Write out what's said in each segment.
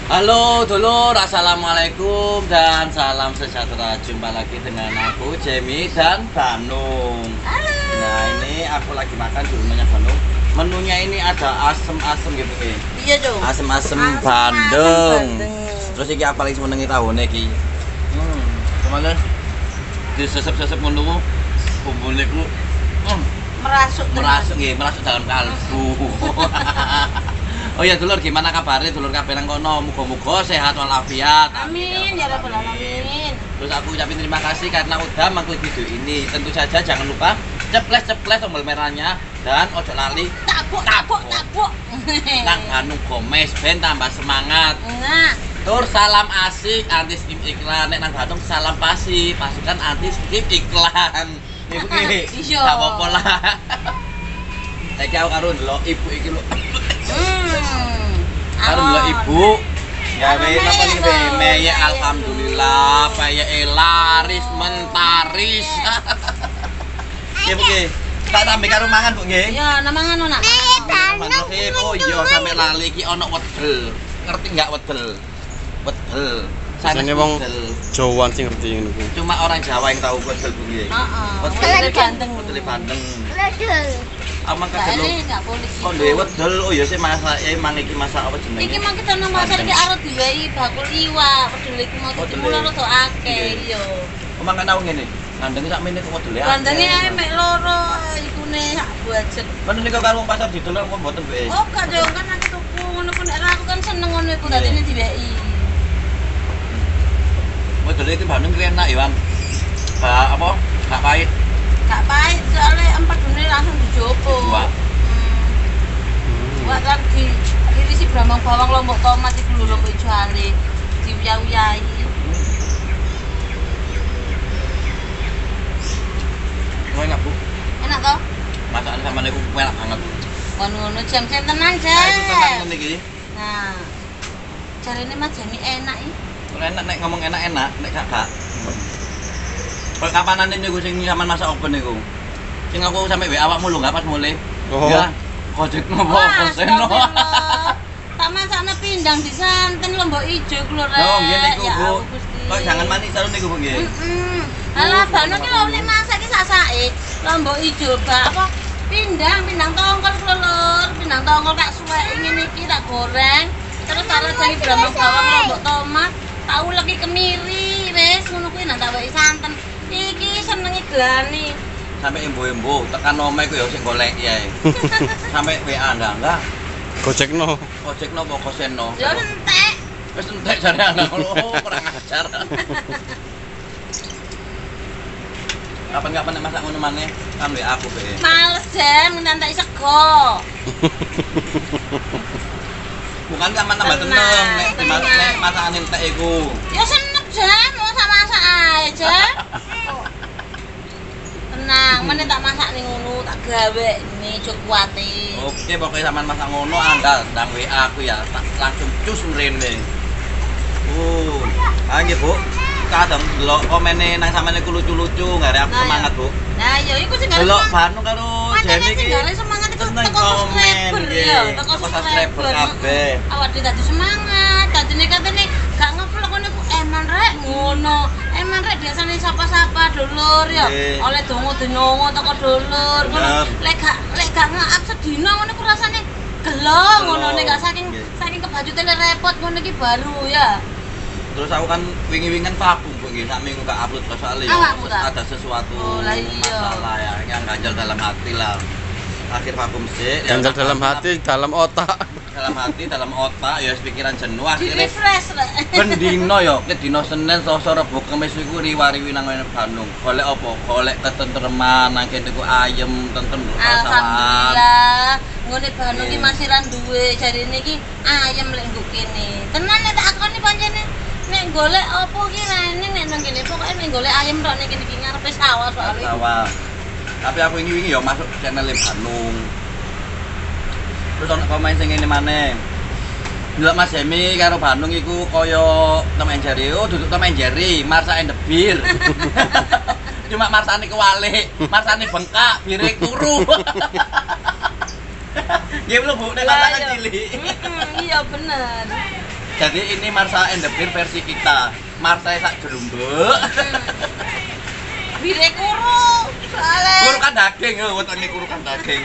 Halo dulur, assalamualaikum dan salam sejahtera. Jumpa lagi dengan aku Jamie dan Banung. Halo. Nah ini aku lagi makan di rumahnya Banung. Menunya ini ada asem-asem gitu nih. Iya dong. Asem-asem Bandeng. Terus iki apa lagi senengi tahunnya ki? Kemana? Disesep-sesep ngono bumbune ku. Merasuk dalam kalbu. Oh ya dulur, gimana kabarnya dulur kabeh nang kono? Muga-muga sehat walafiat. Amin ya rabbal alamin. Terus aku ucapin terima kasih karena udah mengklik video ini. Tentu saja jangan lupa ceples tombol merahnya dan ojo lali Takbuk. nang Banung Gomes ben tambah semangat. Nah, Tur salam asik anti skip iklan. Nek nang Banung salam pasi, pasukan anti skip iklan. Ibu iki. Iya. Tak apa-apa lah. Saiki aku karo ndelok ibu iki lho. Karo ndelok ibu gawe napa iki meye alhamdulillah paye laris mentaris. Ibu ki tak tambe karo mangan Bu nggih. ya namangan nak. Oh iya sampe lali iki ana wedel. Ngerti enggak wedel? Wedel. Biasanya wong Jawaan sing ngerti ngono kuwi. Cuma orang Jawa yang tahu wedel Bu nggih. Heeh. Wedel Bandeng. Wedel Bandeng. Wedel. Amang Enggak kadelo. enggak boleh Kok duwe wedel? Oh ya sih masake mang iki masak apa jenenge? Iki mah kita nang pasar iki arep diwehi bakul iwak. Wedel iki mau dimulai rada akeh yo. Omang kan tau ngene. Kandenge sak menit kok wedele. Bandenge ae mek loro ikune sak budget. Kan nika karo wong pasar didelok kok mboten wae. Oh, gak dong kan aku tuku ngono ku nek aku kan seneng ngono iku dadine diwehi. Wedele iki Bandung ki enak ya, Wan. Apa? Gak pahit. Gak pahit soalnya empedune langsung dijopo. Buat lagi irisi brambang bawang lombok tomat iki lho lombok ijo ale diuyah-uyahi. Enak Bu. Enak toh? Masakan sama niku enak banget. Ngono jam-jam tenan, Nah, itu tenan Jam. niki. Nah. Jarine Mas Jami enak iki. Kalau enak nek ngomong enak, nek gak. Kok kapanan niku sing sampean masak open niku? Sing aku sampe WA awakmu lho, gak pas mulai. Oh. Ya. Kojek nopo seno. Tak masakno pindang di santen lombok ijo ku lho, Rek. Oh, nggih niku, Ya Bu. Allah, Gusti. Kok jangan manis terus niku, Bu nggih. Alah, bakno ki lho nek masak ki sasake lombok ijo bak apa pindang tongkol ku lho, pindang tongkol kak suwek ngene iki tak goreng. Terus taruh jadi brambang bawang lombok tomat, tak uleki kemiri wis ngono kuwi nang tak weki santen. Iki senenge glani. Sampai embo-embo tekan omah iku ya sing golek ya. Sampai WA enggak. Gojekno. Ojek nopo koseno. Ya entek. Wis entek jare anak lo kurang ajar. Kapan-kapan nek masak ngono maneh kan WA aku be. Males jam ngantek sego. Bukan kan tambah tenang nek dimasak nek masakan entek iku. Ya seneng jam mau masak ae jam. Tenang, meneh tak masak ning ngono tak gawe nih cukuate. Oke, pokoknya sampean masak ngono Anda ndang WA aku ya, tak langsung cus mrene. Nggih, Bu. Kadang delok komene nang sampean iku lucu-lucu, ngare aku semangat, Bu. Nah, ya iku sing Delok Bandung karo Jamie iki. Gare semangat iku Seneng teko komen, subscriber nggih. ya, Teko subscriber kabeh. Awak dhewe dadi semangat, dadine katene gak ngevlog ngono iku eman rek ngono. Eman rek biasane sapa-sapa dulur ya. Nggih. Oleh donga dinongo teko dulur ngono. Bener. Lek gak nge-up sedina ngono iku rasane gelo ngono nek gak saking kebajute repot ngono iki baru ya. Terus aku kan wingi-wingi kan vakum Bu nggih, sak minggu gak upload soalnya ya ada sesuatu masalah ya yang ganjal dalam hati lah. Akhir vakum sih. Ganjal dalam hati, dalam otak. Dalam hati, dalam otak ya pikiran jenuh Di akhirnya. refresh rek. Ben dino ya, nek dino Senin, Selasa, Rabu, Kamis iku riwari-riwi nang Bandung. Golek apa? Golek ketentreman, nang kene iku ayem, tentrem perasaan. Alhamdulillah. Ngene Bandung iki masih ra duwe, jarine iki ayem lek nggo kene. Tenan nek tak akoni pancene nek golek apa ki rene nek nang kene pokoke nek golek ayem tok nek kene iki ngarepe sawah soalnya. Sawah. Tapi aku ini ya masuk channel Bandung. Terus ana pemain sing ngene maneh. Delok Mas Hemi karo Bandung iku kaya Tom and Jerry. Oh, duduk Tom and Jerry, Marsa and the Beer. Cuma Marsane kewalik, Marsane bengkak, bire turu. Nggih lho Bu, nek katakan cilik. Iya bener. Jadi ini Marsa and the Beer versi kita. Marsa sak jerumbuk. Bire kuru. Soale. Kurukan daging, wetone kurukan daging.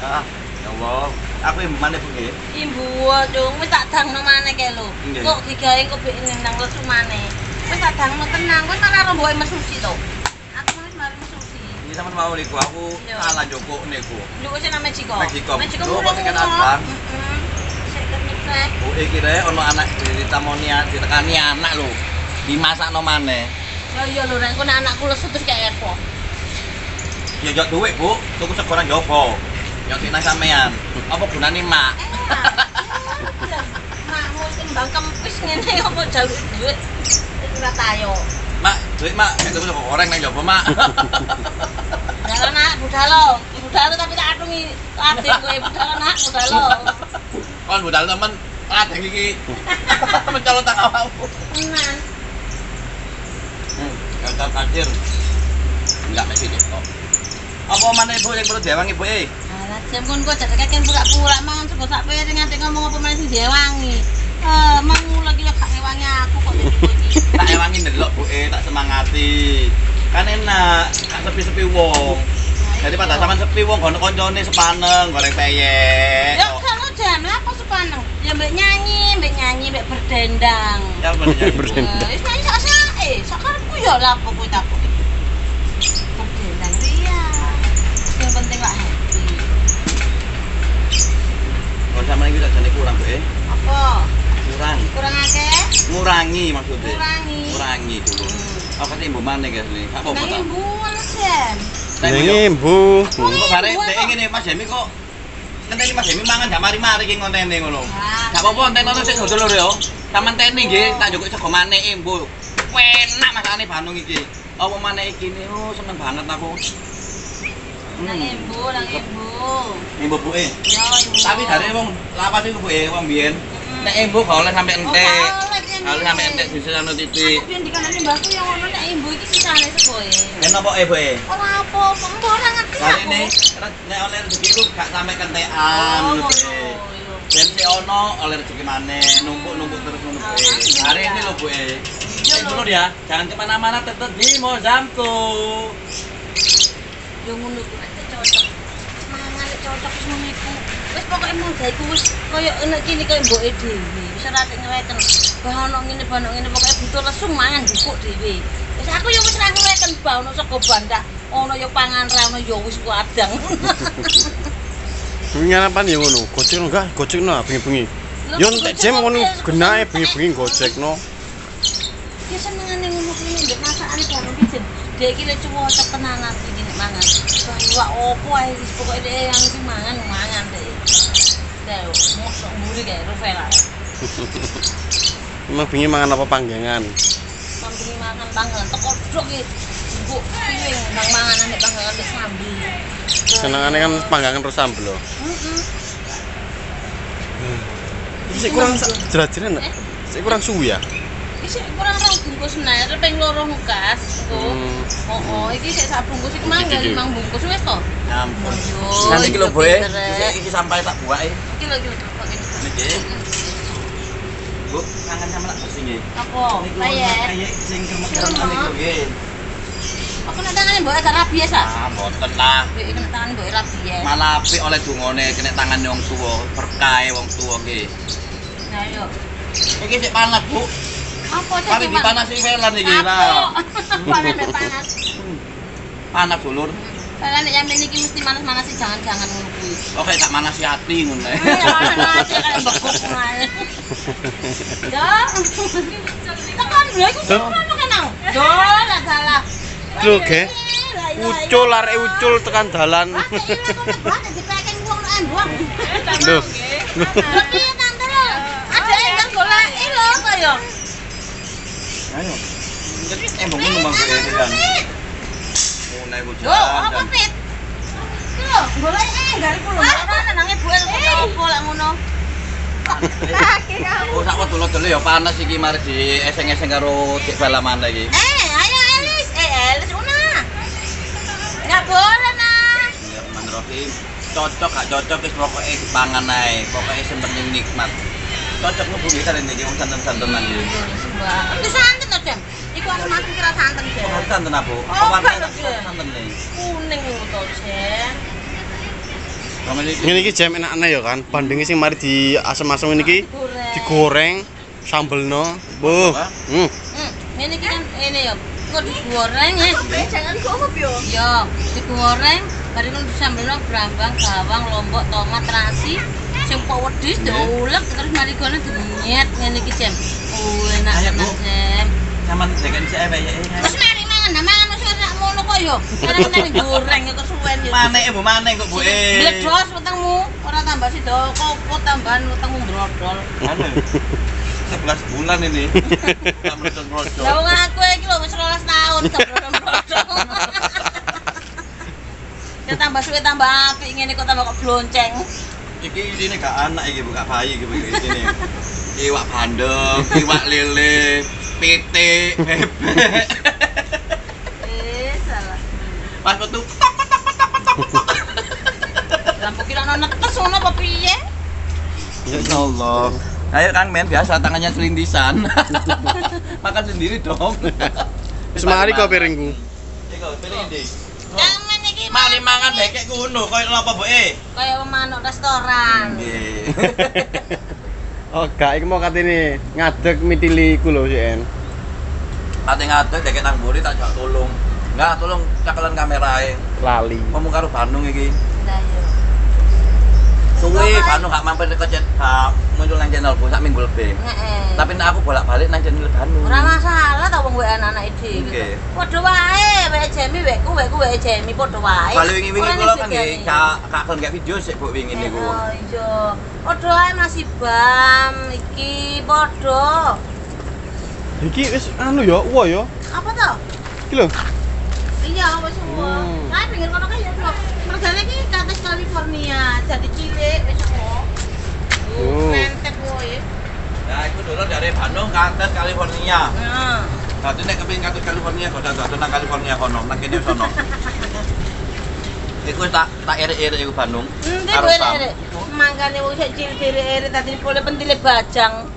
Ah, ya Allah. Aku yang mana Bu nggih? Imbu dong, wis tak dangno maneh kae lho. Nggih. Kok digawe kok mbek nang lesu maneh. Wis tak dangno tenang, kowe malah romboke mesusi to. Aku wis mari mesusi. Ini sama mau niku aku salah joko niku. Lho wis nang Mexico. Mexico. Mexico Lho, murah. kok tekan Abang? Sik kenyek. Bu iki rek ono anak ditamonia ditekani anak lho. Dimasakno maneh. Ya iya lho rek, kok nek anakku lesu terus kayak apa? Ya jok duit Bu, tuku sego nang jopo. Yang kena sampean. Apa gunane mak? Makmu timbang kempis ngene apa jaluk duit. Ora tayo. Mak, duit mak, nek tuku sego goreng nang jopo mak. Budal nak, budalo. Budalo tapi tak atungi adek kowe budal nak, budalo. Kon budal temen, adek iki. Mencolot tak awakmu. Tenan. Kantor kacir. Enggak mesti kok. Apa maneh Ibu yang perlu diwangi Ibu e? Alah jam kon kok jadake kan pura-pura mangan sego sak piring nganti ngomong apa meneh sing diwangi. Mangu lagi ya gak ngewangi aku kok iki. Tak ewangi ndelok Bu e, tak semangati. Kan enak, gak sepi-sepi wong. Jadi pada sampean sepi wong gono koncone sepaneng goreng peyek. Ya kalau jam apa sepaneng? Ya mbek nyanyi, mbek berdendang. Ya bener Berdendang. Wis nyanyi sak sae, sak karepku ya lha apa kowe takut. Berdendang iya. Yang penting lak happy. Kalau sama ini jane kurang Bu e. Apa? Kurang. Kurang akeh? Ngurangi maksudnya. Ngurangi. Ngurangi dulu. Aku kate mbok maneh guys nih. Apa apa Nang ta? imbuan Sen. Ning Bu. Kok bare dek ngene Mas Hemi kok ngenteni Mas Hemi mangan gak mari-mari ki ngontene ngono. Gak apa-apa entekno sik sedulur yo. Sampeyan teni nggih, tak njukuk sego maneh Bu. Enak masakane Bandung iki. Apa maneh iki nih, oh seneng banget aku. Nang imbu, nang imbu. Imbu Bu e. Yo imbu. Tapi dari wong lapas iku Bu e, wong biyen. Nek imbu gak oleh sampe entek. Gak oleh sampe entek bisa anu titik. Aku biyen dikanan mbahku yang ngono nek imbu iki sisane segoe. Ben apa e Bu e? Ora apa-apa, mbok ora ngerti Kali aku. ini, nek oleh rezeki ku gak sampe kentekan ngono Bu e. Ben si ono oleh rezeki maneh, numpuk-numpuk terus ngono Bu e. Hari ini lho Bu e. Dulu ya, jangan kemana-mana, tetap di Mozamku. Yo ngono ku nek cocok. Mangan nek cocok ngono iku. Wis pokoke mung gaiku wis koyo nek kene koyo mboke dhewe. Wis ora tak ngeweken. Bah ono ngene pokoke butuh lesu mangan jupuk dhewe. Wis aku yo wis ra ngeweken bah ono sego bandak. Ono yo pangan ra ono yo wis kuadang. Wingi apa ya ngono? Gojekno enggak? Gojekno bengi-bengi. Yo entek jam ngono genahe bengi-bengi gojekno. Ki senengane ngono kuwi ndek masakane baru iki jen. Dek iki lek cuwocok tenanan iki nek mangan. Iwak opo ae wis pokoke dek yang iki mangan dek. Dek mosok mburi kae Rufela. Emang bengi mangan apa panggangan? Mambungi mangan panggangan teko dok iki. Bu piye nang mangan nek panggangan wis sambil. Senengane kan panggangan terus sambel lho. Heeh. Sik kurang jerat-jerat. Sik kurang suwi ya. Iki sik kurang rong bungkus nah, ping loro mukas. Oh, iki sik sak bungkus iki mangga 5 bungkus wis to. Ampun. Yo, Nanti iki lho Bu e, pinter, iki sampai tak buake. Iki lho pakai. Niki. Bu, kangen sama lak bersih nggih. Apa? Niku Payet. kayak sing kerem-kerem niku nggih. Aku nek tangane mbok agak rabies ah. Ah, mboten lah. Iki nek tangane mbok rabies. Malah apik oleh dungane kena tangane wong tuwa, berkah wong tuwa nggih. Nah yo. Iki sik panas, Bu. Apa cek? Kali dipanasi velan iki lah. Panas panas. Panas dulur. Velan nek yamin iki mesti manas-manas sih jangan-jangan ngono kuwi. Oke, tak manasi hati ngono. Panas kan bekok ngae. Ya. Tekan lho iku sono kenal. Yo lah salah. Lho, Ge. Ucul arek ucul tekan dalan. Lho. Piye tante lho? Ada yang goleki lho kaya. Ayo. Embung ngono Bang kan. ngene iku Yo, apa pit? Yo, golek dari kulo. Ora nang ibu opo lek ngono. Oh, sak wedul-wedul ya panas iki mari di eseng-eseng karo dik balaman iki. Ayo Elis. Elis una. Enggak boleh nah. Ya menurut cocok gak cocok wis pokoke dipangan ae. Pokoke sing penting nikmat. Cocok ngubungi kalian iki wong santen-santenan iki. Mbak, wis santen to, Jam. Iku aku masih kira santen, Jam. Oh, santen apa? Oh, Awan enggak, Jam. santen nih. Kuning to, Jam. Ngene iki jam enak-enak ya kan. Bandengnya sing mari di asem-asem iki digoreng sambelno. Buh. Ini kan ini ya, kok digoreng ya? Jangan diomop yo. Yo, digoreng, bari kan disambelno brambang, bawang, lombok, tomat, terasi, sing kok wedhis diulek terus mari kono dinyet ngene iki jam. Oh, enak banget jam. Saman deken sik ae ya. Terus mari mangan wis ora ngono kok yo. Karena digoreng kok suwen yo. Maneh Bu maneh kok Bu. Bledos wetengmu, ora tambah sida kopo tambahan wetengmu brodol. Anu. 11 bulan ini. Enggak merodol-merodol. Lah wong aku iki lho wis 12 tahun brodol. Ya tambah suwe tambah apik ngene kok tambah kok blonceng. Iki isine gak anak iki Bu, gak bayi iki Bu isine. Iwak bandeng, iwak lele, pitik, bebek. Salah. Pas metu Lampu kira ana netes ngono apa piye? Ya Allah. ayo Kang Men biasa tangannya selintisan. Makan sendiri dong. Wis mari kok piringku. Iki piring ndi? Jangan iki Mari mangan bekek ngono koyo napa Bu kaya manuk restoran. Nggih. Oh, gak iki mau katene ngadeg mitili iku lho, Sen. Pate ngadeg dekek nang mburi tak jak tolong. Enggak, tolong cakelan kamerae. Lali. Ngomong karo Bandung iki. Lah yo. Suwe Bandung gak mampir ke muncul nang channelku sak minggu lebih. Heeh. Tapi nek aku bolak-balik nang channel Bandung. Ora masalah ta wong anak dhewe. Nggih. Padha wae, wek Jemi wekku wek Jemi padha wae. Bali wingi-wingi kula kan nggih gak gelem gak video sik Bu wingi niku. Oh iya. Padha wae masih bam iki padha. Iki wis anu ya, uwo ya. Apa to? Iki lho. Iya, wis semua. Lah pinggir kono kan ya kok. Mergane iki kates California, jadi cilik wis kok. Oh. Mantep woe. Nah, iku dulu dari Bandung kantes California. Nah. Dadi nek kepengin kantes California kok dadi nang California kono, nang kene sono. Iku tak ere-ere iku Bandung. Endi kowe ere? Mangkane wong sik cilik ere dadi pole pentile bajang.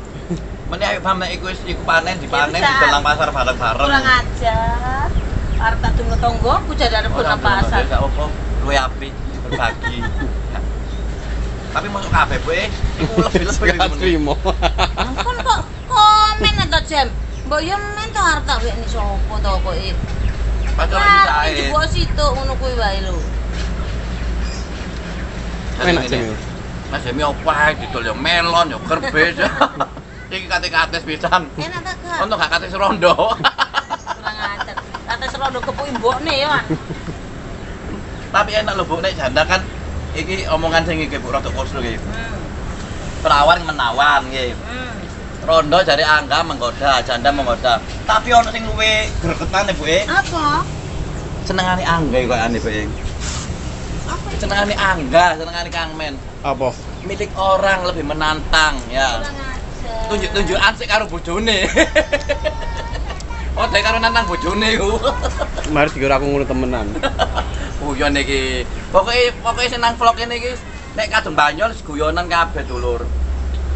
Mene ayo pam nek iku panen dipanen dibelang pasar bareng-bareng. Kurang ajar. Arep tak dungo tonggoku jadi arep nang pasar. Gak apa, luwe apik berbagi. Tapi masuk kabeh Bu, iku lebih-lebih Gak trimo. Ampun kok komen to Jam. Mbok yo men to arep tak wekne sapa to kok iki. Padahal Wah, bisa ae. iki mbok situk ngono kuwi wae lho. Enak jane. Mas Demi opo ae didol yo melon yo kerbes. Iki kate-kates pisan. Enak ta gak? Ono gak kates rondo. Kurang ajar. Kate serondo kepuki mbokne yo. Tapi enak lho Bu, nek janda kan iki omongan sing iki Bu rada koslo iki. Hmm. Perawan menawan nggih. Rondo jare angka menggoda, janda menggoda. Tapi ono sing luwe gregetan Bu. Apa? Senengane angga kok ane Bu. Apa? Senengane angga, senengane Kang Men. Apa? Milik orang lebih menantang ya. Kurang ajar. Tunjuk-tunjukan sik karo bojone. Oh, dek karo nantang bojone iku. Mari dikira aku ngono temenan. Guyon iki. Pokoke sing nang vlog kene iki nek kadung Banyol guyonan kabeh dulur.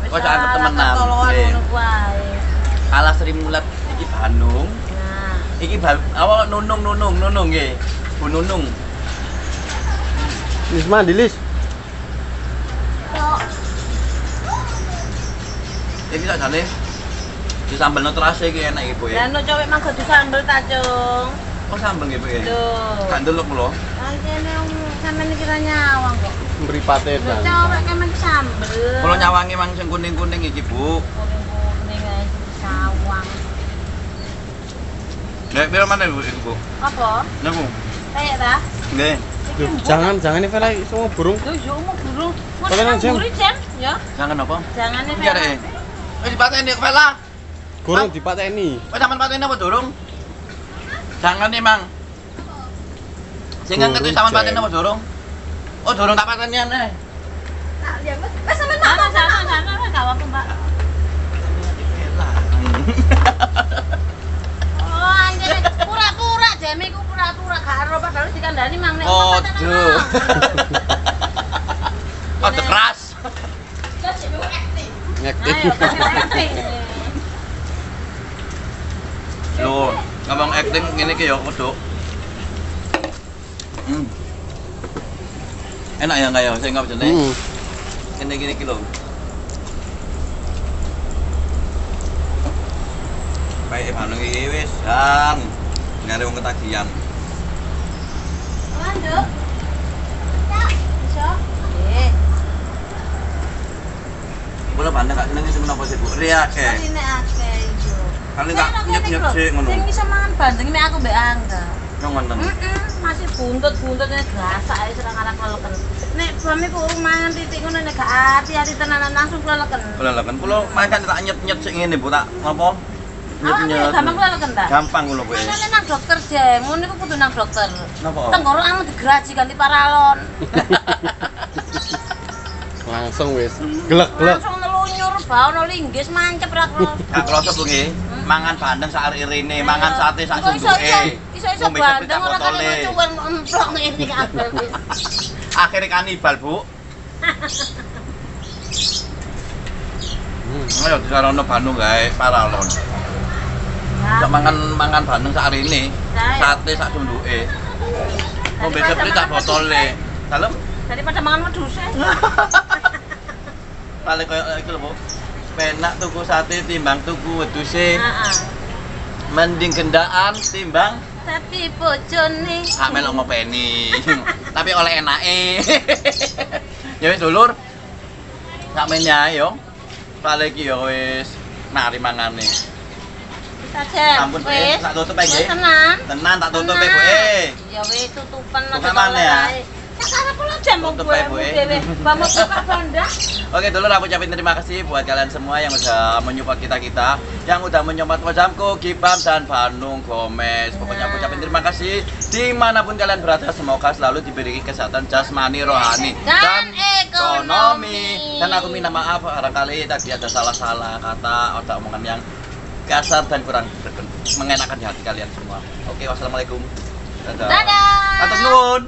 Kok jangan temenan. Tolongan ngono wae. Kalah Sri Mulat iki Bandung. Nah, Iki awak nunung nggih. Bu Nunung. Wis mandi, Lis. kok Iki sakjane disambelno terase iki enak iki Bu. lan no cowek manggo disambel ta, Cung. Oh sambel nggih Bu. Lho. Gak ndelok lho. Kene sampeyan kira nyawang kok. Mripate Lho, dan. cowek kemen sambel. Kula nyawangi mang sing kuning-kuning iki Bu. Kuning-kuning ae sawang. Nek piro maneh Bu iku Bu? Apa? Niku. Kayak ta? Nggih. Loh, jangan ini Vela semua burung. Lho, yo mau burung. Mau Kalian nang Jam? buri, Jam, ya. Jangan apa? Jangan nih, Iki areke. Wis dipateni kok Vela. Burung dipateni. Wis sampean pateni apa durung? Jangan nih, Mang. Sing ngerti sampean paten apa dorong? Oh, dorong tak pateni aneh. Nah, ya wis sampean sama gak apa Mbak. Oh, anjir pura-pura jam iku pura-pura gak ero padahal dikandani mang nek Aduh. Ada keras. Ngektif. Ayo, acting. Loh, ngomong acting ngene iki ya kudu. Enak ya enggak ya sing ngapa jenenge? Ngene iki lho. Baik Bandung iki wis sang nyari wong ketagihan. Landuk. Ya, iso. Nggih. Kula Bandung gak seneng sing menapa sih Bu? Riake. Sarine akeh ijo. Kali tak nyep-nyep sik ngono. Sing iso mangan bandeng nek aku mbek Angga. Nang ngono. Masih buntut-buntutnya gasak ae serang anak leleken. Nek suami ku mangan titik ngono nek gak hati-hati tenanan langsung leleken. Leleken kula makan tak nyet-nyet sik ngene Bu tak ngopo? Nyet-nyet. Gampang leleken ta? Gampang kula kowe. Nek nang dokter je, ngono iku kudu nang dokter. Napa? Tenggorokan digeraji ganti paralon. Langsung wis glek-glek. Langsung nelunyur baono linggis mancep ra kro. Gak krasa Bu nggih. Mangan bandeng sak irine, mangan sate sak sunduke. Iso-iso bandeng ora kali ngocuwen emplok ngene kabeh wis. Akhire kanibal, Bu. Ayo disarono Bandung gawe paralon. Sak mangan bandeng sak arine, sate sak sunduke. Ngombe sepri tak botole. Dalem Daripada mangan wedhus. paling koyo iki lho, Bu. Penak tuku sate timbang tuku wedhuse. Heeh. Mending gendaan timbang Tapi bojone amel ngopeni. Tapi oleh enake. Ya wis dulur. Sakmene ae yo. Paling iki yo wis mari mangane. Saja. Ampun, Bu. Tak tutup ae nggih. Tenan. Tenan tak tutup ae, Bu. Ya wis tutupan Buka mana ya? Sekarang kula jam Tutup gue ae, Bu, dhewe. Bapak buka banda. Oke dulur, aku ucapin terima kasih buat kalian semua yang udah menyupport kita, yang udah menyupport programku Gibam dan Bandung Gomez. Pokoknya aku ucapin terima kasih dimanapun kalian berada, semoga selalu diberi kesehatan jasmani, rohani, Dan ekonomi. Dan aku minta maaf barangkali tadi ada salah-salah kata atau omongan yang kasar dan kurang mengenakan di hati kalian semua. Oke, wassalamualaikum. Dadah. Dadah. Atur nuwun.